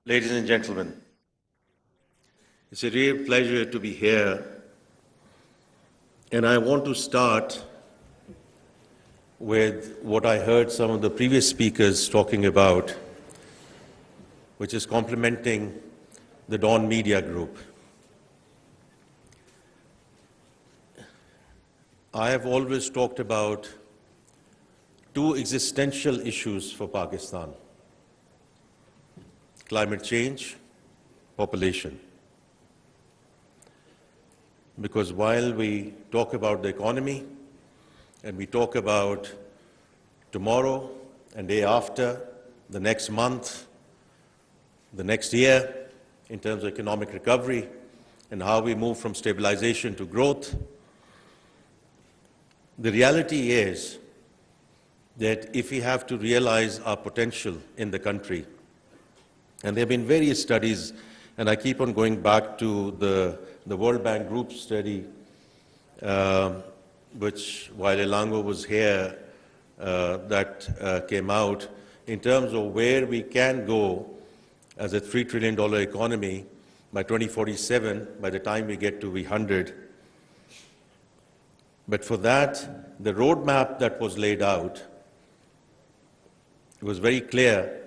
Ladies and gentlemen, it's a real pleasure to be here, and I want to start with what I heard some of the previous speakers talking about, which is complementing the Dawn Media Group. I have always talked about two existential issues for Pakistan: climate change, population. Because while we talk about the economy and we talk about tomorrow and day after, the next month, the next year, in terms of economic recovery and how we move from stabilization to growth, the reality is that if we have to realize our potential in the country, and there have been various studies, and I keep on going back to the World Bank Group study, which, while Elango was here, that came out in terms of where we can go as a $3 trillion economy by 2047, by the time we get to 100. But for that, the roadmap that was laid out, it was very clear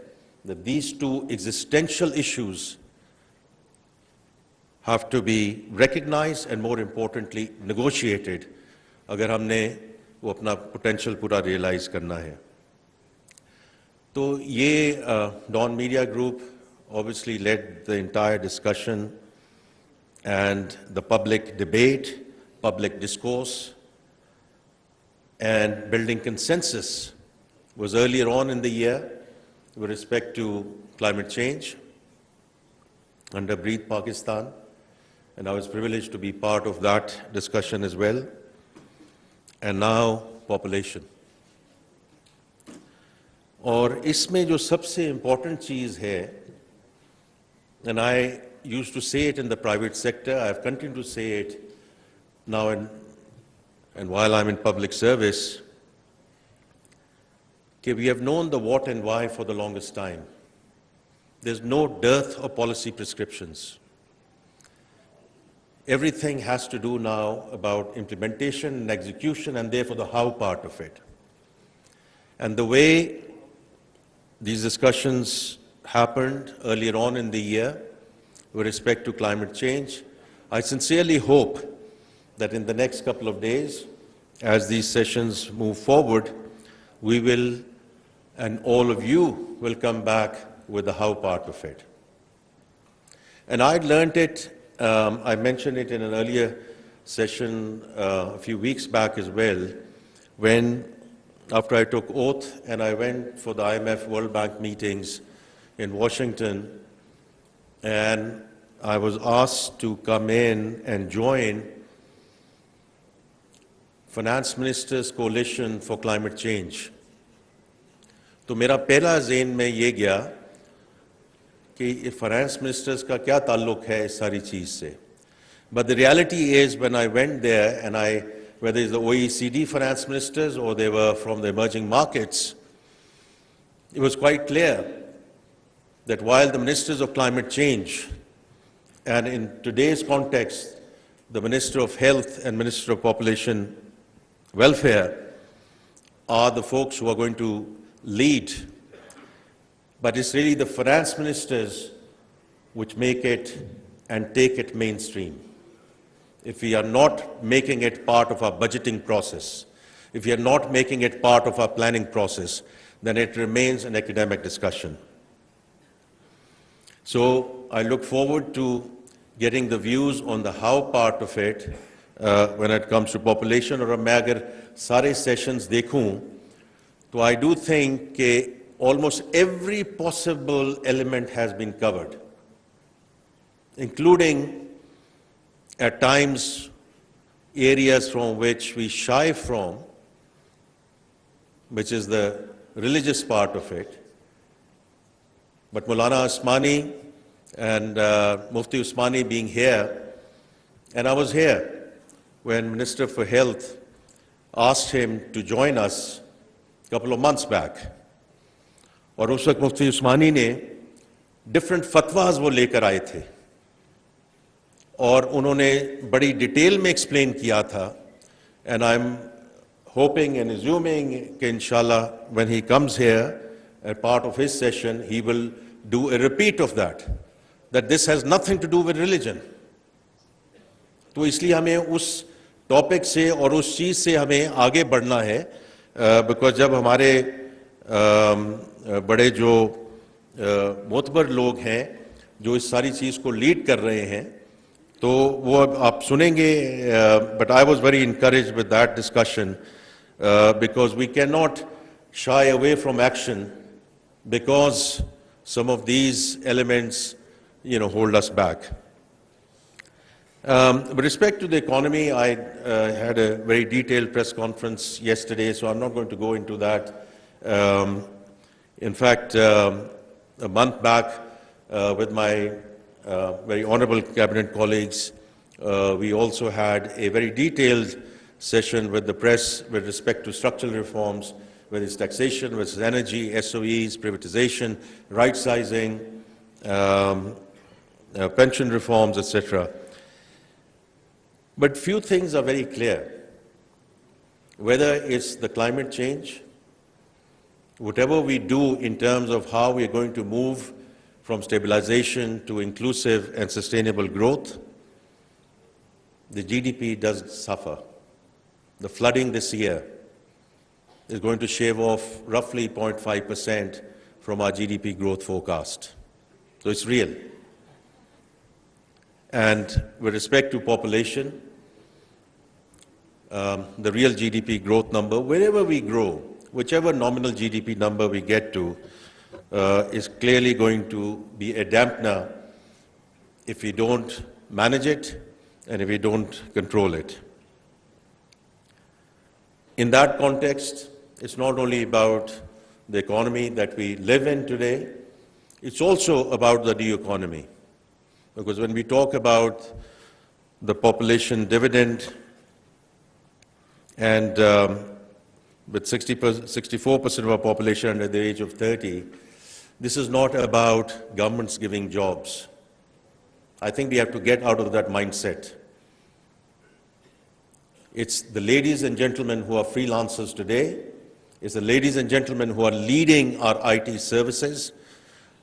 that these two existential issues have to be recognized and, more importantly, negotiated अगर हमने वो अपना potential पूरा realize करना है. तो ये Dawn Media Group obviously led the entire discussion and the public debate, public discourse, and building consensus was earlier on in the year with respect to climate change under Breathe Pakistan, and I was privileged to be part of that discussion as well. And now population. और इसमें जो सबसे important चीज़ है, and I used to say it in the private sector, I have continued to say it now and while I'm in public service, that we have known the what and why for the longest time. There's no dearth of policy prescriptions. Everything has to do now about implementation and execution, and therefore the how part of it. And the way these discussions happened earlier on in the year with respect to climate change, I sincerely hope that in the next couple of days, as these sessions move forward, we will, and all of you will come back with the how part of it. And I'd learned it, I mentioned it in an earlier session a few weeks back as well, when after I took oath and I went for the IMF World Bank meetings in Washington, and I was asked to come in and join Finance Ministers Coalition for Climate Change. तो मेरा पहला ज़हन में ये गया कि finance ministers का क्या ताल्लुक है इस सारी चीज़ से. But the reality is, when I went there, and whether it's the OECD finance ministers or they were from the emerging markets, it was quite clear that while the ministers of climate change, and in today's context, the Minister of Health and Minister of Population Welfare are the folks who are going to lead, but it's really the finance ministers which make it and take it mainstream. If we are not making it part of our budgeting process, if we are not making it part of our planning process, then it remains an academic discussion. So I look forward to getting the views on the how part of it when it comes to population. और मैं अगर सारे sessions देखूं, तो I do think that almost every possible element has been covered, including at times areas from which we shy from, which is the religious part of it. But Maulana Usmani and Mufti Usmani being here, and I was here when Minister for Health asked him to join us a couple of months back. और उस वक्त मुफ्ती उस्मानी ने different फतवाज वो लेकर आए थे और उन्होंने बड़ी डिटेल में एक्सप्लेन किया था. And I am hoping and assuming that inshallah when he comes here as part of his session he will do a repeat of that this has nothing to do with religion. तो इसलिए हमें उस topic से और उस चीज से हमें आगे बढ़ना है बिकॉज जब हमारे बड़े जो मोतबर लोग हैं जो इस सारी चीज को लीड कर रहे हैं तो वो अब आप सुनेंगे. But I was very encouraged with that discussion because we cannot shy away from action because some of these elements, hold us back. With respect to the economy, I had a very detailed press conference yesterday, so I'm not going to go into that. In fact, a month back, with my very honorable cabinet colleagues, we also had a very detailed session with the press with respect to structural reforms, whether it's taxation, whether it's energy, SOEs, privatization, right-sizing, pension reforms, etc. But few things are very clear. Whether it's the climate change, whatever we do in terms of how we are going to move from stabilization to inclusive and sustainable growth, the GDP does suffer. The flooding this year is going to shave off roughly 0.5% from our GDP growth forecast. So it's real. And with respect to population, the real GDP growth number, wherever we grow, whichever nominal GDP number we get to, is clearly going to be a dampener if we don't manage it and if we don't control it. In that context, it's not only about the economy that we live in today, it's also about the new economy. Because when we talk about the population dividend and with 64% of our population under the age of 30, this is not about governments giving jobs. I think we have to get out of that mindset. It's the ladies and gentlemen who are freelancers today. It's the ladies and gentlemen who are leading our IT services.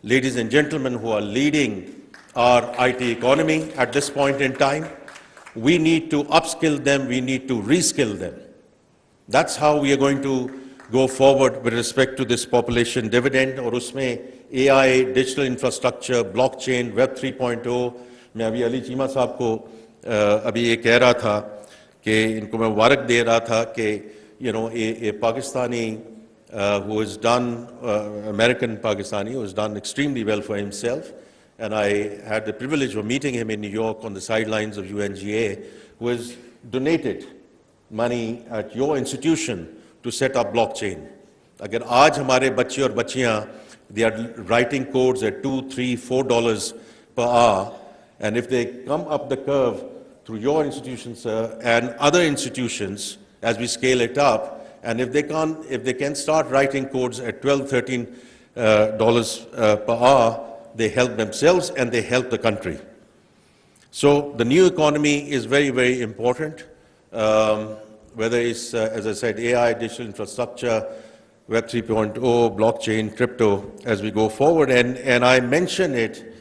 Ladies and gentlemen who are leading our IT economy at this point in time. We need to upskill them. We need to reskill them. That's how we are going to go forward with respect to this population dividend. और उसमें AI, digital infrastructure, blockchain, Web 3.0. मैं अभी अली चीमा साहब को अभी ये कह रहा था कि इनको मैं मुबारक दे रहा था कि a Pakistani who has done, American Pakistani, who has done extremely well for himself, and I had the privilege of meeting him in New York on the sidelines of UNGA, who has donated money at your institution to set up blockchain. अगर आज हमारे बच्चे और बच्चियां, they are writing codes at $2, $3, $4 per hour, and if they come up the curve through your institution, sir, and other institutions as we scale it up, and if they can start writing codes at $12, $13 per hour, they help themselves and they help the country. So the new economy is very, very important. Whether it's, as I said, AI, digital infrastructure, Web 3.0, blockchain, crypto, as we go forward. And I mention it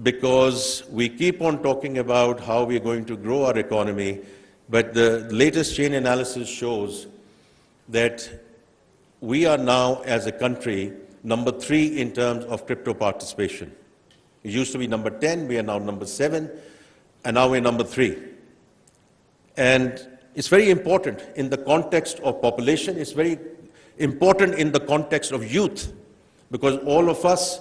because we keep on talking about how we're going to grow our economy, but the latest chain analysis shows that we are now, as a country, number 3 in terms of crypto participation. It used to be number 10, we are now number 7, and now we're number 3. And it's very important in the context of population, it's very important in the context of youth, because all of us,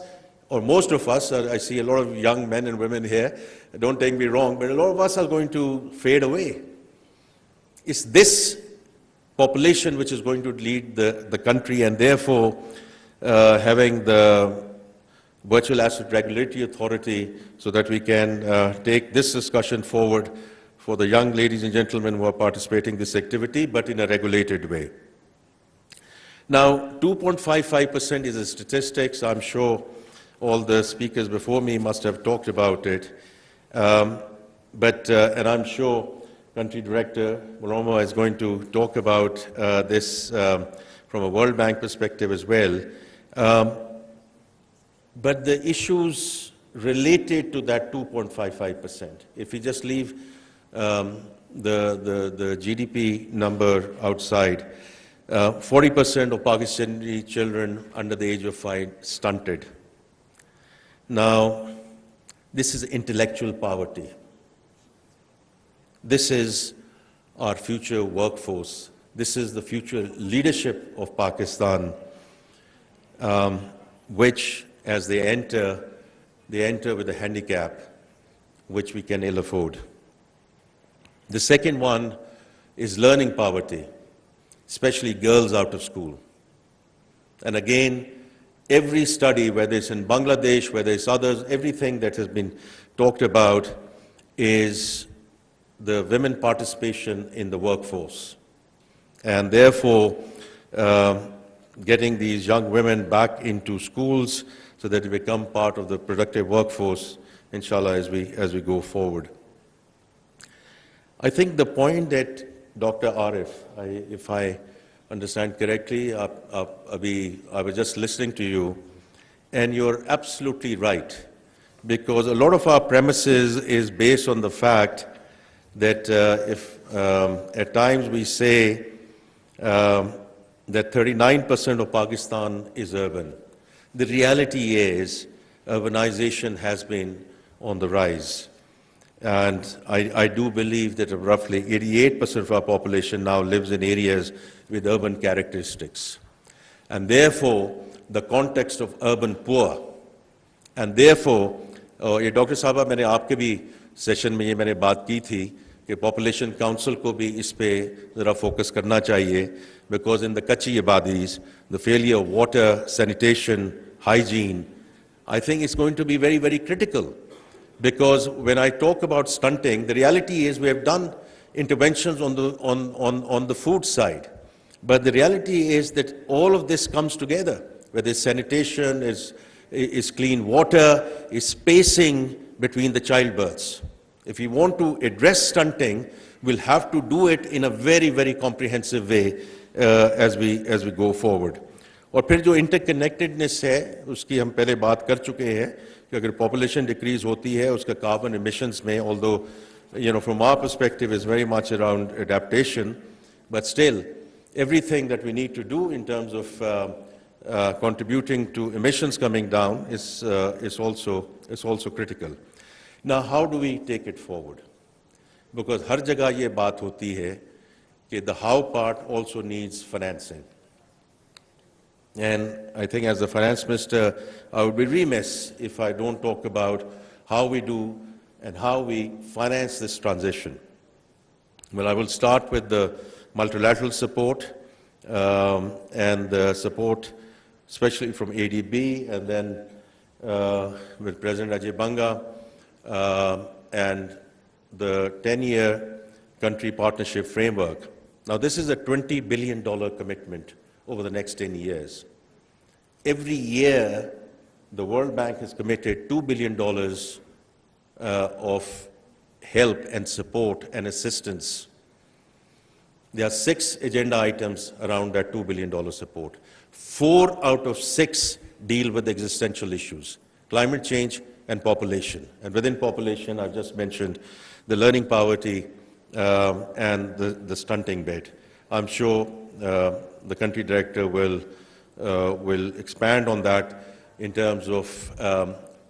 or most of us, I see a lot of young men and women here, don't take me wrong, but a lot of us are going to fade away. It's this population which is going to lead the country, and therefore having the Virtual Asset Regulatory Authority so that we can take this discussion forward for the young ladies and gentlemen who are participating in this activity, but in a regulated way. Now, 2.55% is a statistics. I'm sure all the speakers before me must have talked about it. And I'm sure Country Director Malomo is going to talk about this from a World Bank perspective as well. But the issues related to that 2.55%, if we just leave the GDP number outside, 40% of Pakistani children under the age of 5 stunted. Now, this is intellectual poverty. This is our future workforce. This is the future leadership of Pakistan, which, as they enter with a handicap which we can ill afford. The second one is learning poverty, especially girls out of school. And again, every study, whether it's in Bangladesh, whether it's others, everything that has been talked about is the women participation in the workforce. And therefore, getting these young women back into schools so that they become part of the productive workforce, inshallah, as we go forward. I think the point that Dr. Arif, if I understand correctly, I was just listening to you, and you're absolutely right, because a lot of our premises is based on the fact that if at times we say that 39% of Pakistan is urban, the reality is urbanization has been on the rise. And I do believe that roughly 88% of our population now lives in areas with urban characteristics. And therefore, the context of urban poor, and therefore, ये doctor साहब मैंने आपके भी session में ये मैंने बात की थी कि पॉपुलेशन काउंसिल को भी इस पे ज़रा फोकस करना चाहिए, because in the कच्ची आबादीज, the failure of water, sanitation, hygiene, I think it's going to be very, very critical. Because when I talk about stunting, the reality is we have done interventions on the food side. But the reality is that all of this comes together, whether it's sanitation, is clean water, is spacing between the childbirths. If we want to address stunting, we'll have to do it in a very, very comprehensive way as we go forward. और फिर जो interconnectedness है उसकी हम पहले बात कर चुके हैं कि अगर पॉपुलेशन डिक्रीज होती है उसका कार्बन एमिशंस में, although from our perspective is very much around adaptation, but still everything that we need to do in terms of contributing to emissions coming down is also critical. Now, how do we take it forward? Because हर जगह ये बात होती है कि the how part also needs financing. And I think as the finance minister, I would be remiss if I don't talk about how we do and how we finance this transition. Well, I will start with the multilateral support and the support especially from ADB, and then with President Ajay Banga and the 10-year country partnership framework. Now, this is a $20 billion commitment over the next 10 years. Every year, the World Bank has committed $2 billion of help and support and assistance. There are 6 agenda items around that $2 billion support. 4 out of 6 deal with existential issues: climate change and population. And within population, I've just mentioned the learning poverty and the stunting bit. I'm sure the country director will expand on that in terms of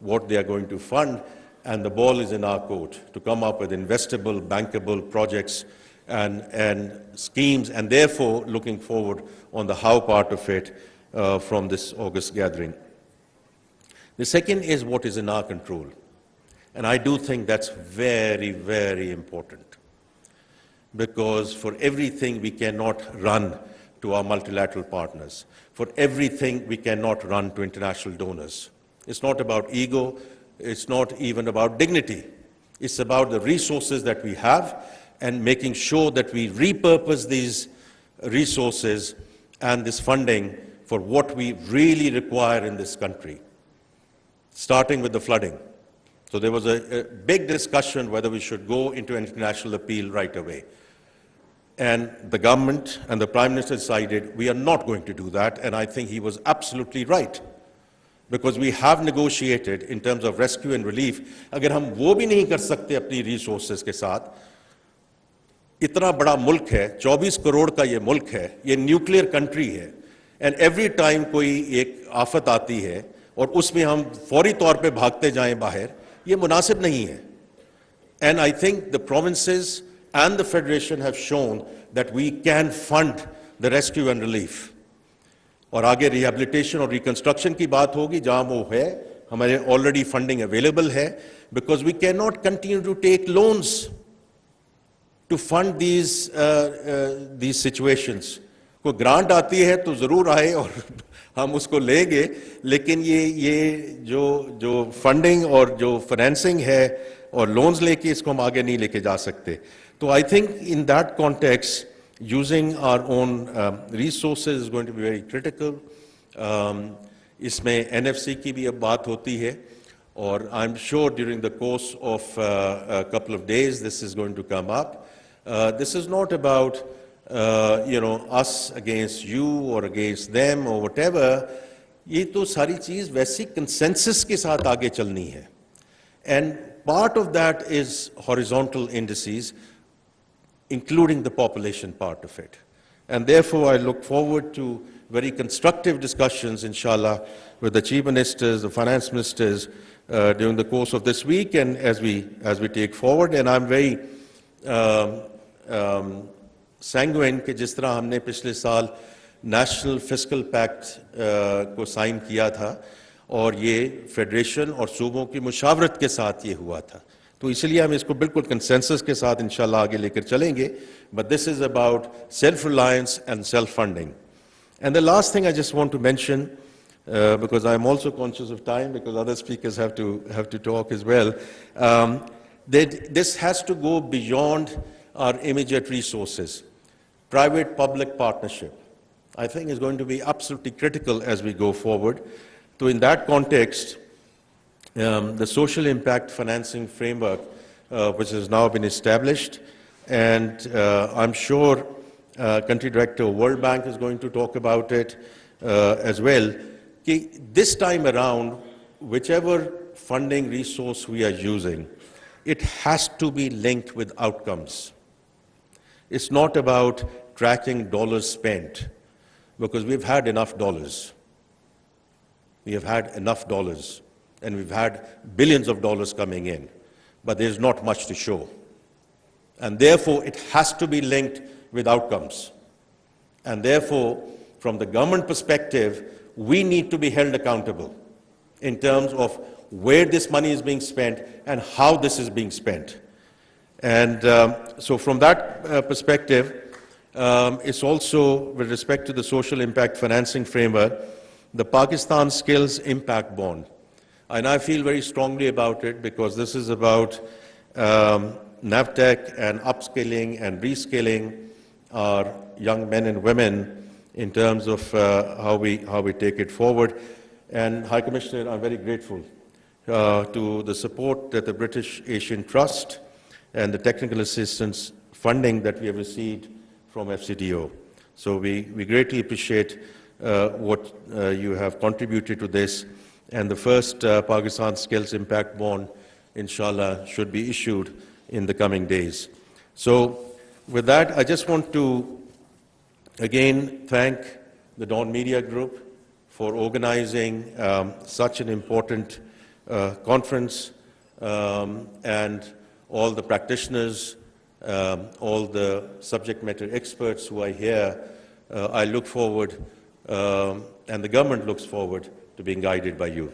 what they are going to fund, and the ball is in our court to come up with investable, bankable projects and schemes, and therefore looking forward on the how part of it from this August gathering. The second is what is in our control, and I do think that's very, very important, because for everything we cannot run to our multilateral partners. For everything we cannot run to international donors. It's not about ego, it's not even about dignity. It's about the resources that we have and making sure that we repurpose these resources and this funding for what we really require in this country. starting with the flooding. So there was a big discussion whether we should go into an international appeal right away. And the government and the Prime Minister decided we are not going to do that, and I think he was absolutely right. Because we have negotiated in terms of rescue and relief. अगर हम वो भी नहीं कर सकते अपनी resources के साथ, इतना बड़ा मुल्क है, 24 करोड़ का ये मुल्क है, ये न्यूक्लियर कंट्री है, and every time कोई एक आफत आती है और उसमें हम फौरी तौर पे भागते जाएं बाहर, ये मुनासिब नहीं है. And I think the provinces and the federation have shown that we can fund the rescue and relief. और आगे रिहेबिलिटेशन और रिकंस्ट्रक्शन की बात होगी, जहां वो है, हमारे ऑलरेडी फंडिंग अवेलेबल है, because we can not continue to take loans to fund these situations. कोई ग्रांट आती है तो जरूर आए और हम उसको लेंगे, लेकिन ये जो फंडिंग और जो फाइनेंसिंग है और लोन्स लेके इसको हम आगे नहीं लेके जा सकते. तो I think in that context using our own resources is going to be very critical. इसमें NFC की भी अब बात होती है, और I'm sure during the course of a couple of days this is going to come up. This is not about us against you or against them or whatever. ये तो सारी चीज़ वैसी consensus के साथ आगे चलनी है. And part of that is horizontal indices, including the population part of it. And therefore, I look forward to very constructive discussions, inshallah, with the chief ministers, the finance ministers, during the course of this week and as we take forward. And I'm very sanguine कि जिस तरह हमने पिछले साल National Fiscal Pact को sign किया था, और ये फेडरेशन और सूबों की मुशावरत के साथ ये हुआ था, तो इसलिए हम इसको बिल्कुल कंसेंसस के साथ इंशाल्लाह आगे लेकर चलेंगे. But this is about self-reliance and self-funding. And the last thing I just want to mention, because I'm also conscious of time, because other speakers have to talk as well, that this has to go beyond our immediate resources. Private-public partnership, I think, is going to be absolutely critical as we go forward. So in that context, the social impact financing framework, which has now been established, and I'm sure Country Director of World Bank is going to talk about it as well. This time around, whichever funding resource we are using, it has to be linked with outcomes. It's not about tracking dollars spent, because we've had enough dollars. We have had enough dollars. And we've had billions of dollars coming in, but there's not much to show. And therefore, it has to be linked with outcomes. And therefore, from the government perspective, we need to be held accountable in terms of where this money is being spent and how this is being spent. And so from that perspective, it's also, with respect to the social impact financing framework, the Pakistan Skills Impact Bond. And I feel very strongly about it, because this is about NAVTEC and upskilling and reskilling our young men and women in terms of how we take it forward. And High Commissioner, I'm very grateful to the support that the British Asian Trust and the technical assistance funding that we have received from FCDO. So we greatly appreciate what you have contributed to this. And the first Pakistan Skills Impact Bond, inshallah, should be issued in the coming days. So with that, I just want to again thank the Dawn Media Group for organizing such an important conference, and all the practitioners, all the subject matter experts who are here. I look forward, and the government looks forward to being guided by you.